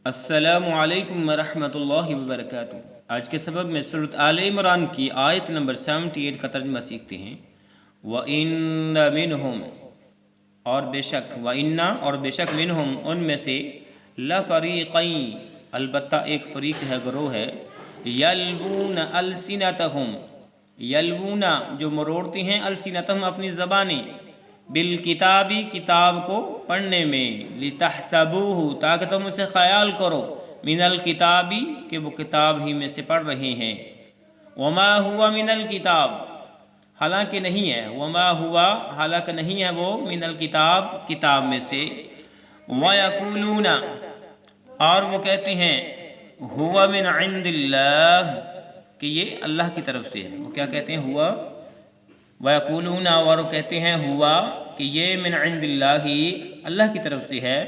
अस्सलामु अलैकुम वरहमतुल्लाहि वबरकातुहू। आज के सबक में सूरत आले इमरान की आयत नंबर 78 का तर्जुमा सीखते हैं। व इन्ना मिनहुम, और बेशक, व इन्ना, और बेशक, मिनहुम, उनमें से, लफरीक़ैन, अलबत्ता एक फ़रीक़ है, गरोह है, यल्वून अलसिनतहुम, यल्वूना, जो मरोड़ती हैं, अलसिनतहुम, अपनी ज़बानें, बिल किताबी, किताब को पढ़ने में, लितहसबूहु, ताकि तुम उसे ख़याल करो, मिनल किताबी, कि वो किताब ही में से पढ़ रहे हैं, वमा हुआ मिनल किताब, हालांकि नहीं है, वमा हुआ, हालांकि नहीं है वो, मिनल किताब, किताब में से, वयक़ूलूना, और वो कहते हैं, हुआ मिन इंदिल्लाह, कि ये अल्लाह की तरफ से है। वो क्या कहते हैं? हुआ, वयक़ूलूना, और कहते हैं, हुआ, कि ये मिन इंदिल्लाही, अल्लाह की तरफ से है,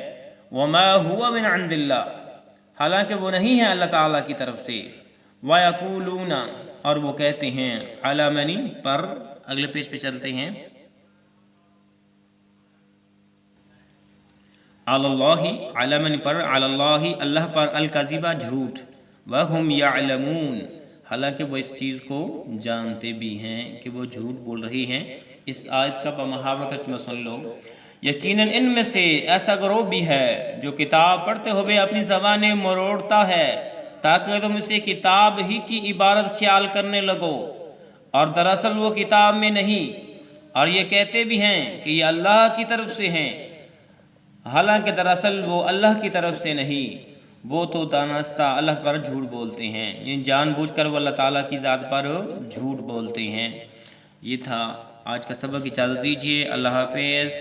वमा हुआ मिन इंदिल्लाह, हालांकि वो नहीं है अल्लाह ताला की तरफ से, वयक़ूलूना, और वो कहते हैं, अला मनी, पर, अगले पेज पे चलते हैं, अलल्लाही, अला मनी पर, अलल्लाही, अल्लाह पर, अल-कज़िबा, झूठ, वहुम यअलमून, हालांकि वो इस चीज़ को जानते भी हैं कि वो झूठ बोल रही हैं। इस आयत का बमुहावरा तर्जुमा सुन लो। यकीनन इनमें से ऐसा गिरोह भी है जो किताब पढ़ते हुए अपनी ज़बानें मरोड़ता है ताकि तुम इसे किताब ही की इबारत ख्याल करने लगो, और दरअसल वो किताब में नहीं, और ये कहते भी हैं कि ये अल्लाह की तरफ से हैं, हालांकि दरअसल वो अल्लाह की तरफ से नहीं, वो तो दानस्ता अल्लाह पर झूठ बोलते हैं, ये जानबूझकर वो अल्लाह ताला की ज़ात पर झूठ बोलते हैं। ये था आज का सबक। इजाज़त दीजिए। अल्लाह हाफ़िज़।